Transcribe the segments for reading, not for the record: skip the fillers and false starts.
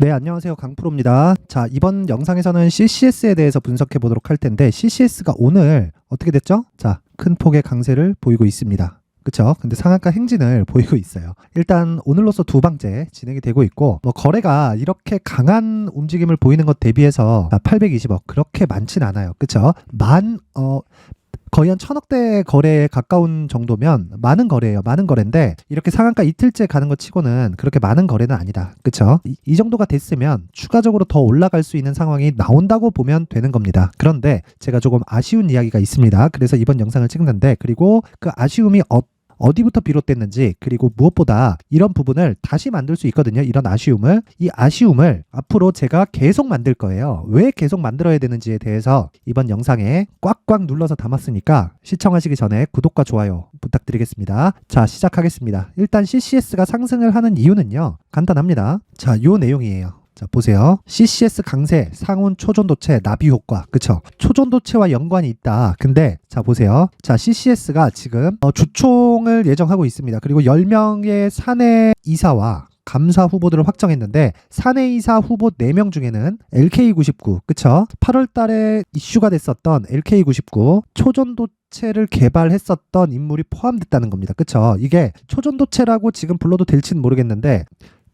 네, 안녕하세요. 강프로입니다. 자, 이번 영상에서는 CCS에 대해서 분석해 보도록 할 텐데, CCS가 오늘 어떻게 됐죠? 자, 큰 폭의 강세를 보이고 있습니다. 그쵸? 근데 상한가 행진을 보이고 있어요. 일단 오늘로써 두 방째 진행이 되고 있고, 거래가 이렇게 강한 움직임을 보이는 것 대비해서 820억 그렇게 많진 않아요. 그쵸? 거의 한 1000억대 거래에 가까운 정도면 많은 거래예요. 많은 거래인데 이렇게 상한가 이틀째 가는 것 치고는 그렇게 많은 거래는 아니다. 그쵸? 이 정도가 됐으면 추가적으로 더 올라갈 수 있는 상황이 나온다고 보면 되는 겁니다. 그런데 제가 조금 아쉬운 이야기가 있습니다. 그래서 이번 영상을 찍는데, 그리고 그 아쉬움이 어디부터 비롯됐는지, 그리고 무엇보다 이런 부분을 다시 만들 수 있거든요. 이런 아쉬움을. 이 아쉬움을 앞으로 제가 계속 만들 거예요. 왜 계속 만들어야 되는지에 대해서 이번 영상에 꽉꽉 눌러서 담았으니까 시청하시기 전에 구독과 좋아요 부탁드리겠습니다. 자, 시작하겠습니다. 일단 CCS가 상승을 하는 이유는요, 간단합니다. 자, 요 내용이에요. 자, 보세요. CCS 강세, 상온 초전도체, 나비 효과. 그쵸? 초전도체와 연관이 있다. 근데 자, 보세요. 자, CCS가 지금 주총을 예정하고 있습니다. 그리고 10명의 사내 이사와 감사 후보들을 확정했는데, 사내 이사 후보 4명 중에는 LK99, 그쵸? 8월 달에 이슈가 됐었던 LK99 초전도체를 개발했었던 인물이 포함됐다는 겁니다. 그쵸? 이게 초전도체라고 지금 불러도 될지는 모르겠는데,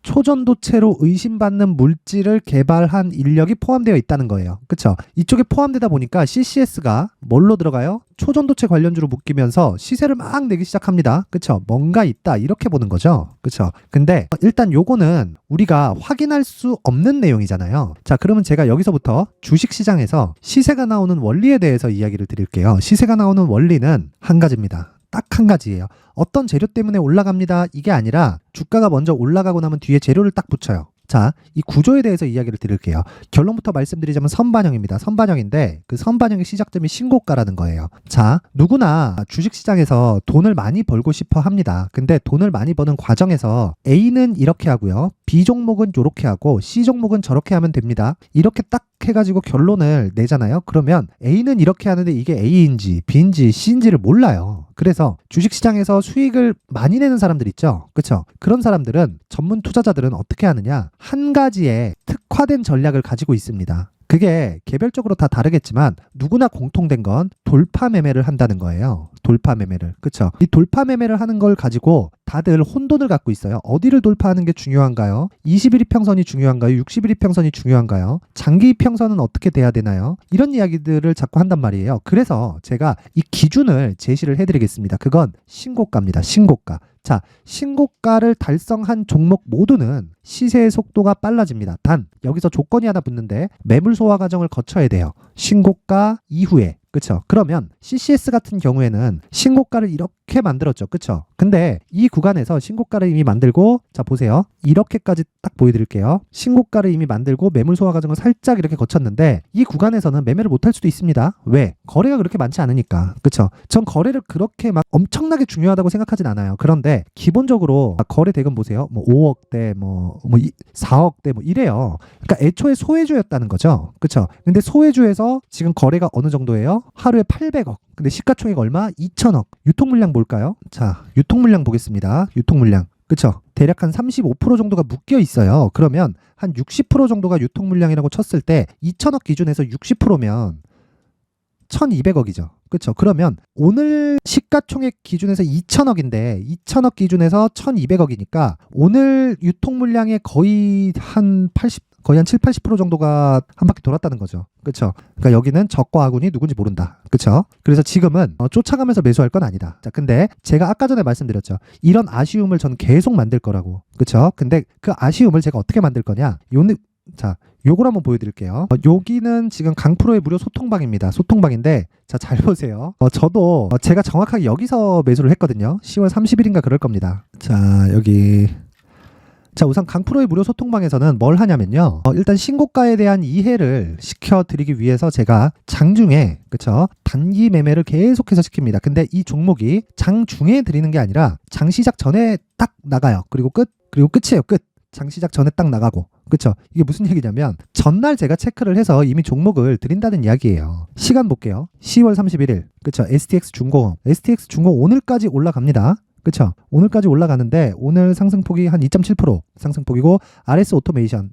초전도체로 의심받는 물질을 개발한 인력이 포함되어 있다는 거예요. 그쵸? 이쪽에 포함되다 보니까 CCS가 뭘로 들어가요? 초전도체 관련주로 묶이면서 시세를 막 내기 시작합니다. 그쵸? 뭔가 있다, 이렇게 보는 거죠. 그쵸? 근데 일단 요거는 우리가 확인할 수 없는 내용이잖아요. 자, 그러면 제가 여기서부터 주식시장에서 시세가 나오는 원리에 대해서 이야기를 드릴게요. 시세가 나오는 원리는 한 가지입니다. 딱 한 가지예요. 어떤 재료 때문에 올라갑니다, 이게 아니라 주가가 먼저 올라가고 나면 뒤에 재료를 딱 붙여요. 자, 이 구조에 대해서 이야기를 드릴게요. 결론부터 말씀드리자면 선반영입니다. 선반영인데 그 선반영의 시작점이 신고가라는 거예요. 자, 누구나 주식시장에서 돈을 많이 벌고 싶어 합니다. 근데 돈을 많이 버는 과정에서 A는 이렇게 하고요, B 종목은 이렇게 하고 C 종목은 저렇게 하면 됩니다. 이렇게 딱 해가지고 결론을 내잖아요. 그러면 A는 이렇게 하는데 이게 A인지 B인지 C인지를 몰라요. 그래서 주식시장에서 수익을 많이 내는 사람들 있죠. 그쵸? 그런 사람들은, 전문 투자자들은 어떻게 하느냐, 한 가지의 특화된 전략을 가지고 있습니다. 그게 개별적으로 다 다르겠지만 누구나 공통된 건 돌파 매매를 한다는 거예요. 돌파 매매를. 그쵸? 이 돌파 매매를 하는 걸 가지고 다들 혼돈을 갖고 있어요. 어디를 돌파하는 게 중요한가요? 20일 이평선이 중요한가요? 60일 이평선이 중요한가요? 장기 이평선은 어떻게 돼야 되나요? 이런 이야기들을 자꾸 한단 말이에요. 그래서 제가 이 기준을 제시를 해드리겠습니다. 그건 신고가입니다. 신고가. 자, 신고가를 달성한 종목 모두는 시세의 속도가 빨라집니다. 단 여기서 조건이 하나 붙는데, 매물 소화 과정을 거쳐야 돼요. 신고가 이후에. 그쵸? 그러면 CCS 같은 경우에는 신고가를 이렇게 만들었죠. 그쵸? 근데 이 구간에서 신고가를 이미 만들고, 자, 보세요. 이렇게까지 딱 보여드릴게요. 신고가를 이미 만들고 매물 소화 과정을 살짝 이렇게 거쳤는데, 이 구간에서는 매매를 못할 수도 있습니다. 왜? 거래가 그렇게 많지 않으니까. 그쵸? 전 거래를 그렇게 막 엄청나게 중요하다고 생각하진 않아요. 그런데 기본적으로 거래 대금 보세요. 뭐 5억대, 4억대 이래요. 그러니까 애초에 소외주였다는 거죠. 그쵸? 근데 소외주에서 지금 거래가 어느 정도예요? 하루에 800억. 근데 시가총액 얼마? 2천억. 유통물량 볼까요? 자, 유통물량 보겠습니다. 유통물량. 그쵸? 대략 한 35% 정도가 묶여 있어요. 그러면 한 60% 정도가 유통물량이라고 쳤을 때 2천억 기준에서 60%면 1200억이죠. 그쵸? 그러면 오늘 시가총액 기준에서 2천억인데 2천억 기준에서 1200억이니까 오늘 유통물량의 거의 한 7, 80% 정도가 한 바퀴 돌았다는 거죠. 그쵸? 그러니까 여기는 적과 아군이 누군지 모른다. 그쵸? 그래서 지금은 쫓아가면서 매수할 건 아니다. 자, 근데 제가 아까 전에 말씀드렸죠. 이런 아쉬움을 전 계속 만들 거라고. 그쵸? 근데 그 아쉬움을 제가 어떻게 만들 거냐? 자, 요걸 한번 보여드릴게요. 여기는 지금 강프로의 무료 소통방입니다. 소통방인데, 자, 잘 보세요. 저도 제가 정확하게 여기서 매수를 했거든요. 10월 30일인가 그럴 겁니다. 자, 여기. 자, 우선 강프로의 무료 소통방에서는 뭘 하냐면요, 일단 신고가에 대한 이해를 시켜드리기 위해서 제가 장중에, 그쵸, 단기 매매를 계속해서 시킵니다. 근데 이 종목이 장중에 드리는 게 아니라 장 시작 전에 딱 나가요. 그리고 끝이에요. 끝. 장 시작 전에 딱 나가고. 그쵸? 이게 무슨 얘기냐면, 전날 제가 체크를 해서 이미 종목을 드린다는 이야기예요. 시간 볼게요. 10월 31일. 그쵸? STX 중공 오늘까지 올라갑니다. 그쵸? 오늘까지 올라가는데 오늘 상승폭이 한 2.7% 상승폭이고, RS 오토메이션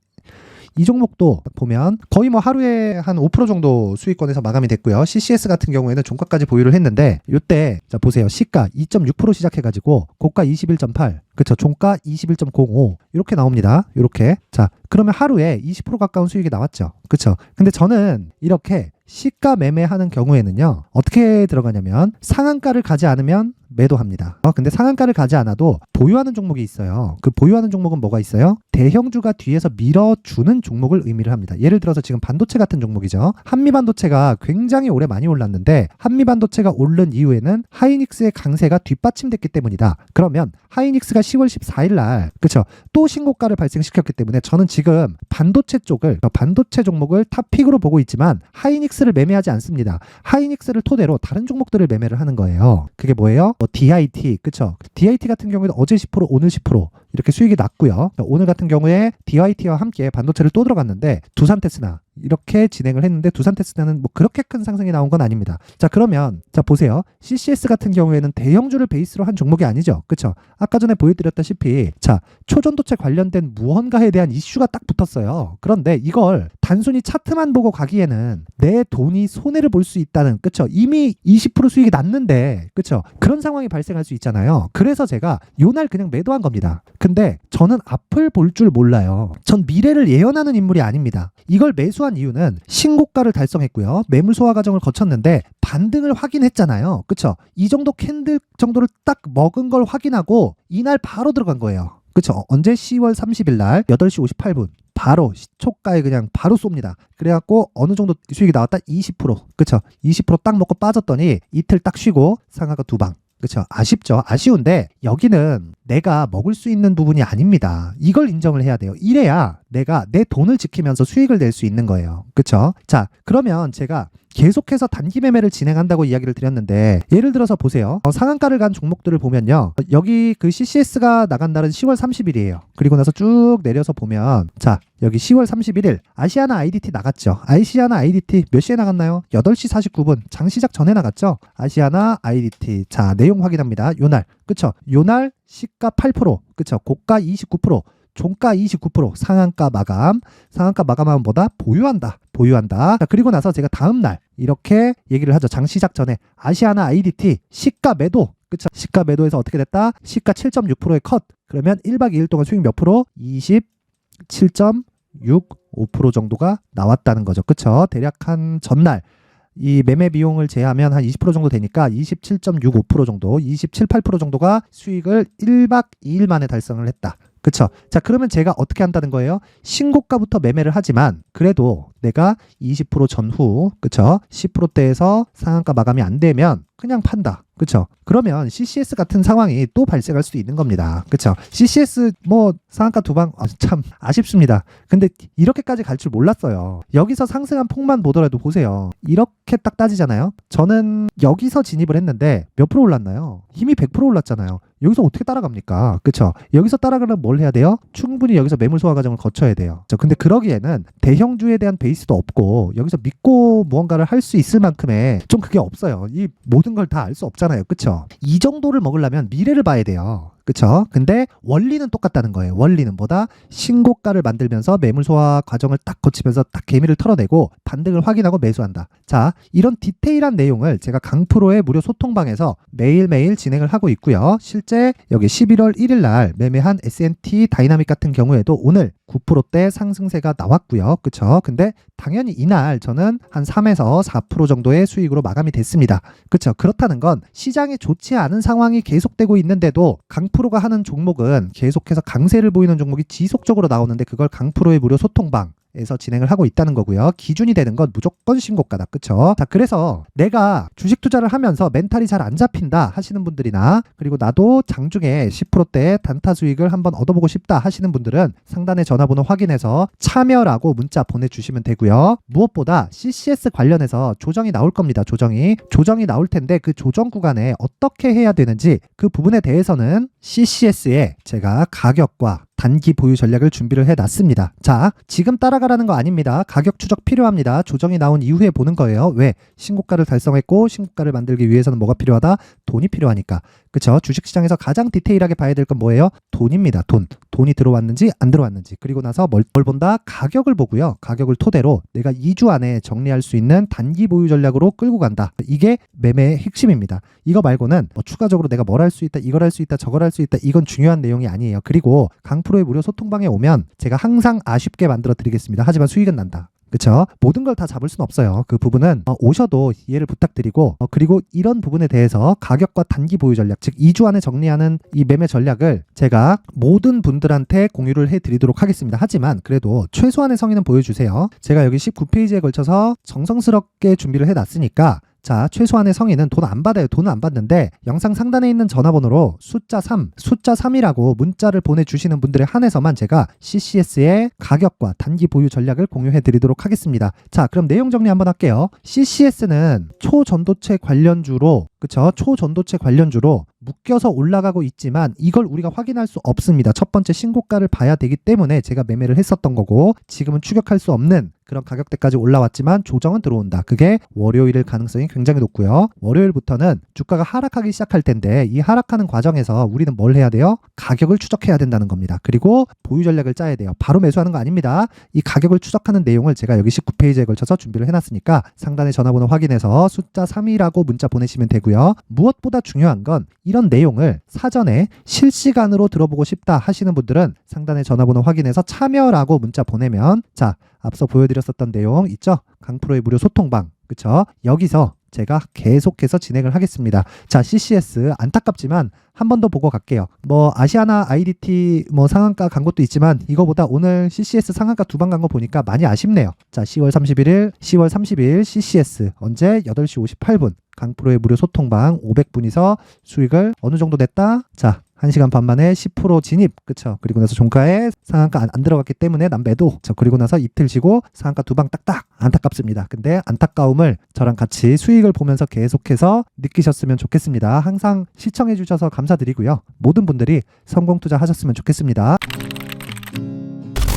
이 종목도 보면 거의 뭐 하루에 한 5% 정도 수익권에서 마감이 됐고요. CCS 같은 경우에는 종가까지 보유를 했는데 이때 자 보세요. 시가 2.6% 시작해가지고 고가 21.8 그쵸, 종가 21.05 이렇게 나옵니다. 이렇게. 자 그러면 하루에 20% 가까운 수익이 나왔죠. 그쵸. 근데 저는 이렇게 시가 매매하는 경우에는요 어떻게 들어가냐면 상한가를 가지 않으면 매도합니다. 근데 상한가를 가지 않아도 보유하는 종목이 있어요. 그 보유하는 종목은 뭐가 있어요? 대형주가 뒤에서 밀어주는 종목을 의미를 합니다. 예를 들어서 지금 반도체 같은 종목이죠. 한미반도체가 굉장히 오래 많이 올랐는데 한미반도체가 오른 이후에는 하이닉스의 강세가 뒷받침됐기 때문이다. 그러면 하이닉스가 10월 14일 날 그쵸 또 신고가를 발생시켰기 때문에 저는 지금 반도체 쪽을 반도체 종목을 탑픽으로 보고 있지만 하이닉스를 매매하지 않습니다. 하이닉스를 토대로 다른 종목들을 매매를 하는 거예요. 그게 뭐예요? DIT 그쵸? DIT 같은 경우에는 어제 10% 오늘 10% 이렇게 수익이 났고요. 오늘 같은 경우에 DIT와 함께 반도체를 또 들어갔는데 두산테스나 이렇게 진행을 했는데 두산테스나는 뭐 그렇게 큰 상승이 나온 건 아닙니다. 자 그러면 자 보세요. CCS 같은 경우에는 대형주를 베이스로 한 종목이 아니죠. 그쵸? 아까 전에 보여드렸다시피 자 초전도체 관련된 무언가에 대한 이슈가 딱 붙었어요. 그런데 이걸 단순히 차트만 보고 가기에는 내 돈이 손해를 볼 수 있다는 그쵸? 이미 20% 수익이 났는데 그쵸? 그런 상황이 발생할 수 있잖아요. 그래서 제가 요날 그냥 매도한 겁니다. 근데 저는 앞을 볼 줄 몰라요. 전 미래를 예언하는 인물이 아닙니다. 이걸 매수한 이유는 신고가를 달성했고요. 매물 소화 과정을 거쳤는데 반등을 확인했잖아요. 그쵸? 이 정도 캔들 정도를 딱 먹은 걸 확인하고 이날 바로 들어간 거예요. 그쵸? 언제? 10월 30일 날 8시 58분. 바로 시초가에 그냥 바로 쏩니다. 그래갖고 어느 정도 수익이 나왔다? 20%. 그쵸? 20% 딱 먹고 빠졌더니 이틀 딱 쉬고 상하가 두 방. 그쵸? 아쉽죠? 아쉬운데 여기는 내가 먹을 수 있는 부분이 아닙니다. 이걸 인정을 해야 돼요. 이래야 내가 내 돈을 지키면서 수익을 낼 수 있는 거예요. 그쵸? 자, 그러면 제가 계속해서 단기 매매를 진행한다고 이야기를 드렸는데 예를 들어서 보세요. 상한가를 간 종목들을 보면요. 여기 그 CCS가 나간 날은 10월 30일이에요. 그리고 나서 쭉 내려서 보면 자 여기 10월 31일 아시아나 IDT 나갔죠. 아시아나 IDT 몇 시에 나갔나요? 8시 49분 장시작 전에 나갔죠. 아시아나 IDT 자 내용 확인합니다. 요날 그쵸? 요날 시가 8% 그쵸? 고가 29% 종가 29% 상한가 마감하면 뭐다? 보유한다. 자, 그리고 나서 제가 다음날 이렇게 얘기를 하죠. 장 시작 전에 아시아나 IDT 시가 매도 그쵸? 시가 매도에서 어떻게 됐다? 시가 7.6%의 컷 그러면 1박 2일 동안 수익 몇 프로? 27.65% 정도가 나왔다는 거죠. 그쵸? 대략 한 전날 이 매매 비용을 제하면 한 20% 정도 되니까 27.65% 정도 27, 8% 정도가 수익을 1박 2일 만에 달성을 했다. 그쵸? 자 그러면 제가 어떻게 한다는 거예요? 신고가부터 매매를 하지만 그래도 내가 20% 전후 그쵸? 10%대에서 상한가 마감이 안 되면 그냥 판다. 그쵸? 그러면 CCS 같은 상황이 또 발생할 수도 있는 겁니다. 그쵸? CCS 뭐 상한가 두 방 참 아쉽습니다. 근데 이렇게까지 갈 줄 몰랐어요. 여기서 상승한 폭만 보더라도 보세요. 이렇게 딱 따지잖아요. 저는 여기서 진입을 했는데 몇 프로 올랐나요? 이미 100% 올랐잖아요. 여기서 어떻게 따라갑니까? 그쵸? 여기서 따라가려면 뭘 해야 돼요? 충분히 여기서 매물 소화 과정을 거쳐야 돼요. 근데 그러기에는 대형주에 대한 베이스도 없고 여기서 믿고 무언가를 할 수 있을 만큼의 좀 그게 없어요. 이 모든 걸 다 알 수 없잖아요. 그쵸? 이 정도를 먹으려면 미래를 봐야 돼요. 그쵸? 근데 원리는 똑같다는 거예요. 원리는 뭐다? 신고가를 만들면서 매물 소화 과정을 딱 거치면서 딱 개미를 털어내고 반등을 확인하고 매수한다. 자, 이런 디테일한 내용을 제가 강프로의 무료 소통방에서 매일매일 진행을 하고 있고요. 실제 여기 11월 1일 날 매매한 S&T 다이나믹 같은 경우에도 오늘 9%대 상승세가 나왔고요. 그쵸? 근데 당연히 이날 저는 한 3에서 4% 정도의 수익으로 마감이 됐습니다. 그쵸? 그렇다는 건 시장이 좋지 않은 상황이 계속되고 있는데도 강프로가 하는 종목은 계속해서 강세를 보이는 종목이 지속적으로 나오는데 그걸 강프로의 무료 소통방 에서 진행을 하고 있다는 거고요. 기준이 되는 건 무조건 신고가다. 그쵸? 자, 그래서 내가 주식 투자를 하면서 멘탈이 잘 안 잡힌다 하시는 분들이나 그리고 나도 장중에 10%대 단타 수익을 한번 얻어보고 싶다 하시는 분들은 상단의 전화번호 확인해서 참여라고 문자 보내주시면 되고요. 무엇보다 CCS 관련해서 조정이 나올 겁니다. 조정이 나올 텐데 그 조정 구간에 어떻게 해야 되는지 그 부분에 대해서는 CCS에 제가 가격과 단기 보유 전략을 준비를 해놨습니다. 자, 지금 따라가라는 거 아닙니다. 가격 추적 필요합니다. 조정이 나온 이후에 보는 거예요. 왜? 신고가를 달성했고 신고가를 만들기 위해서는 뭐가 필요하다? 돈이 필요하니까. 그쵸? 주식시장에서 가장 디테일하게 봐야 될 건 뭐예요? 돈입니다. 돈이 들어왔는지 안 들어왔는지. 그리고 나서 뭘 본다? 가격을 보고요. 가격을 토대로 내가 2주 안에 정리할 수 있는 단기 보유 전략으로 끌고 간다. 이게 매매의 핵심입니다. 이거 말고는 뭐 추가적으로 내가 뭘 할 수 있다, 이걸 할 수 있다, 저걸 할 수 있다, 이건 중요한 내용이 아니에요. 그리고 강프로의 무료 소통방에 오면 제가 항상 아쉽게 만들어 드리겠습니다. 하지만 수익은 난다. 그쵸? 모든 걸 다 잡을 수는 없어요. 그 부분은 오셔도 이해를 부탁드리고, 그리고 이런 부분에 대해서 가격과 단기 보유 전략, 즉 2주 안에 정리하는 이 매매 전략을 제가 모든 분들한테 공유를 해드리도록 하겠습니다. 하지만 그래도 최소한의 성의는 보여주세요. 제가 여기 19페이지에 걸쳐서 정성스럽게 준비를 해놨으니까 자, 최소한의 성의는 돈 안 받아요. 돈은 안 받는데 영상 상단에 있는 전화번호로 숫자 3이라고 문자를 보내주시는 분들에 한해서만 제가 CCS의 가격과 단기 보유 전략을 공유해 드리도록 하겠습니다. 자, 그럼 내용 정리 한번 할게요. CCS는 초전도체 관련주로, 그쵸? 초전도체 관련주로 묶여서 올라가고 있지만 이걸 우리가 확인할 수 없습니다. 첫 번째 신고가를 봐야 되기 때문에 제가 매매를 했었던 거고, 지금은 추격할 수 없는 그런 가격대까지 올라왔지만 조정은 들어온다. 그게 월요일일 가능성이 굉장히 높고요. 월요일부터는 주가가 하락하기 시작할 텐데 이 하락하는 과정에서 우리는 뭘 해야 돼요? 가격을 추적해야 된다는 겁니다. 그리고 보유 전략을 짜야 돼요. 바로 매수하는 거 아닙니다. 이 가격을 추적하는 내용을 제가 여기 19페이지에 걸쳐서 준비를 해놨으니까 상단에 전화번호 확인해서 숫자 3이라고 문자 보내시면 되고요. 무엇보다 중요한 건 이런 내용을 사전에 실시간으로 들어보고 싶다 하시는 분들은 상단에 전화번호 확인해서 참여라고 문자 보내면, 자, 앞서 보여드렸었던 내용 있죠? 강프로의 무료 소통방, 그쵸? 여기서 제가 계속해서 진행을 하겠습니다. 자, CCS 안타깝지만 한 번 더 보고 갈게요. 뭐 아시아나 IDT 뭐 상한가 간 것도 있지만 이거보다 오늘 CCS 상한가 2번 간 거 보니까 많이 아쉽네요. 자, 10월 30일 CCS 언제? 8시 58분 강프로의 무료 소통방 500분이서 수익을 어느 정도 냈다? 자, 1시간 반 만에 10% 진입, 그쵸? 그리고 나서 종가에 상한가 안 들어갔기 때문에 난 매도. 그리고 나서 이틀 쉬고 상한가 2방 딱딱. 안타깝습니다. 근데 안타까움을 저랑 같이 수익을 보면서 계속해서 느끼셨으면 좋겠습니다. 항상 시청해 주셔서 감사드리고요. 모든 분들이 성공 투자하셨으면 좋겠습니다.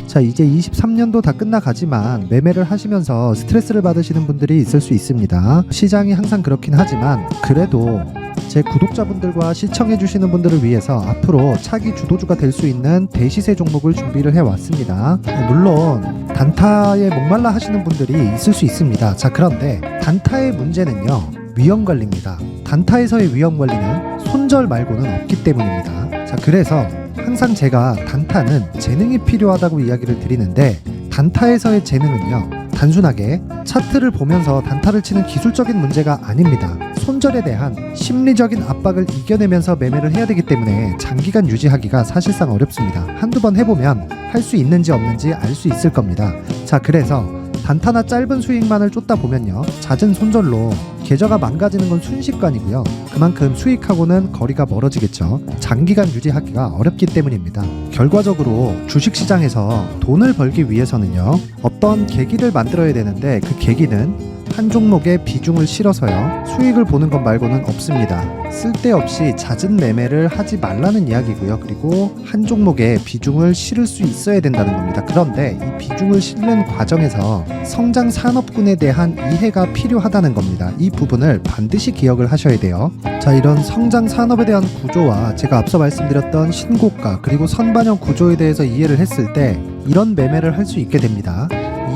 자, 이제 23년도 다 끝나가지만 매매를 하시면서 스트레스를 받으시는 분들이 있을 수 있습니다. 시장이 항상 그렇긴 하지만 그래도 제 구독자분들과 시청해주시는 분들을 위해서 앞으로 차기 주도주가 될 수 있는 대시세 종목을 준비를 해왔습니다. 물론 단타에 목말라 하시는 분들이 있을 수 있습니다. 자, 그런데 단타의 문제는요, 위험관리입니다. 단타에서의 위험관리는 손절 말고는 없기 때문입니다. 자, 그래서 항상 제가 단타는 재능이 필요하다고 이야기를 드리는데, 단타에서의 재능은요, 단순하게 차트를 보면서 단타를 치는 기술적인 문제가 아닙니다. 손절에 대한 심리적인 압박을 이겨내면서 매매를 해야 되기 때문에 장기간 유지하기가 사실상 어렵습니다. 한두 번 해보면 할 수 있는지 없는지 알 수 있을 겁니다. 자, 그래서 단타나 짧은 수익만을 쫓다 보면요, 잦은 손절로 계좌가 망가지는 건 순식간이고요. 그만큼 수익하고는 거리가 멀어지겠죠. 장기간 유지하기가 어렵기 때문입니다. 결과적으로 주식시장에서 돈을 벌기 위해서는요, 어떤 계기를 만들어야 되는데 그 계기는 한 종목에 비중을 실어서요, 수익을 보는 것 말고는 없습니다. 쓸데없이 잦은 매매를 하지 말라는 이야기고요. 그리고 한 종목에 비중을 실을 수 있어야 된다는 겁니다. 그런데 이 비중을 실는 과정에서 성장 산업군에 대한 이해가 필요하다는 겁니다. 이 부분을 반드시 기억을 하셔야 돼요. 자, 이런 성장 산업에 대한 구조와 제가 앞서 말씀드렸던 신고가 그리고 선반영 구조에 대해서 이해를 했을 때 이런 매매를 할 수 있게 됩니다.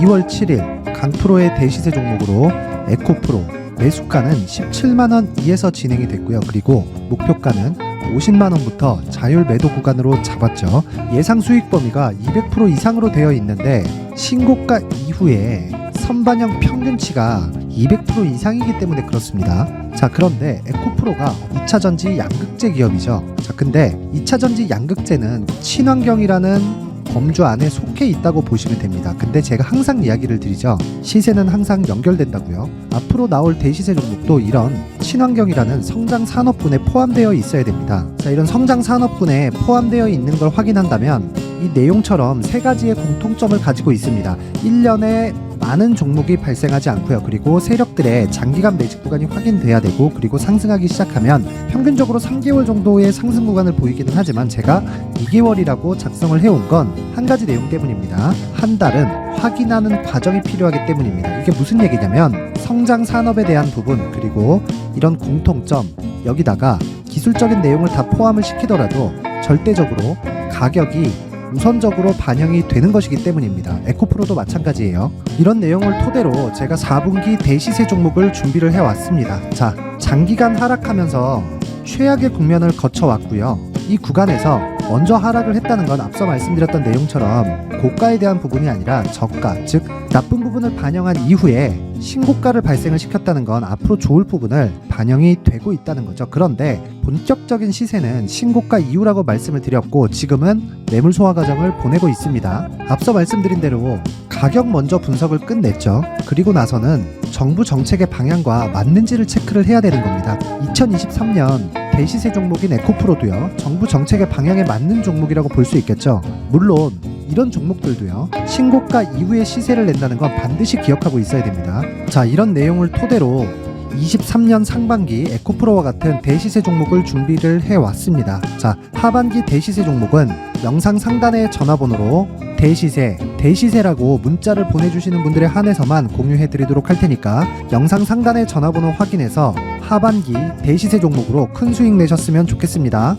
2월 7일 강프로의 대시세 종목으로 에코프로 매수가는 17만원 이에서 진행이 됐고요. 그리고 목표가는 50만원부터 자율 매도 구간으로 잡았죠. 예상 수익 범위가 200% 이상으로 되어 있는데 신고가 이후에 선반영 평균치가 200% 이상이기 때문에 그렇습니다. 자, 그런데 에코프로가 2차전지 양극재 기업이죠. 자, 근데 2차전지 양극재는 친환경이라는 범주 안에 속해 있다고 보시면 됩니다. 근데 제가 항상 이야기를 드리죠. 시세는 항상 연결된다고요. 앞으로 나올 대시세 종목도 이런 친환경이라는 성장 산업군에 포함되어 있어야 됩니다. 자, 이런 성장 산업군에 포함되어 있는 걸 확인한다면 이 내용처럼 세 가지의 공통점을 가지고 있습니다. 1년에 많은 종목이 발생하지 않고요. 그리고 세력들의 장기간 매직 구간이 확인돼야 되고, 그리고 상승하기 시작하면 평균적으로 3개월 정도의 상승 구간을 보이기는 하지만 제가 2개월이라고 작성을 해온 건 한 가지 내용 때문입니다. 한 달은 확인하는 과정이 필요하기 때문입니다. 이게 무슨 얘기냐면 성장 산업에 대한 부분, 그리고 이런 공통점, 여기다가 기술적인 내용을 다 포함을 시키더라도 절대적으로 가격이 우선적으로 반영이 되는 것이기 때문입니다. 에코프로도 마찬가지예요. 이런 내용을 토대로 제가 4분기 대시세 종목을 준비를 해왔습니다. 자, 장기간 하락하면서 최악의 국면을 거쳐왔고요. 이 구간에서 먼저 하락을 했다는 건 앞서 말씀드렸던 내용처럼 고가에 대한 부분이 아니라 저가, 즉 나쁜 부분을 반영한 이후에 신고가를 발생을 시켰다는 건 앞으로 좋을 부분을 반영이 되고 있다는 거죠. 그런데 본격적인 시세는 신고가 이후라고 말씀을 드렸고 지금은 매물 소화 과정을 보내고 있습니다. 앞서 말씀드린 대로 가격 먼저 분석을 끝냈죠. 그리고 나서는 정부 정책의 방향과 맞는지를 체크를 해야 되는 겁니다. 2023년 대시세 종목인 에코프로도요, 정부 정책의 방향에 맞는 종목이라고 볼 수 있겠죠. 물론 이런 종목들도요, 신고가 이후에 시세를 낸다는 건 반드시 기억하고 있어야 됩니다. 자, 이런 내용을 토대로 23년 상반기 에코프로와 같은 대시세 종목을 준비를 해왔습니다. 자, 하반기 대시세 종목은 영상 상단의 전화번호로 대시세라고 문자를 보내주시는 분들에 한해서만 공유해드리도록 할 테니까 영상 상단의 전화번호 확인해서 하반기 대시세 종목으로 큰 수익 내셨으면 좋겠습니다.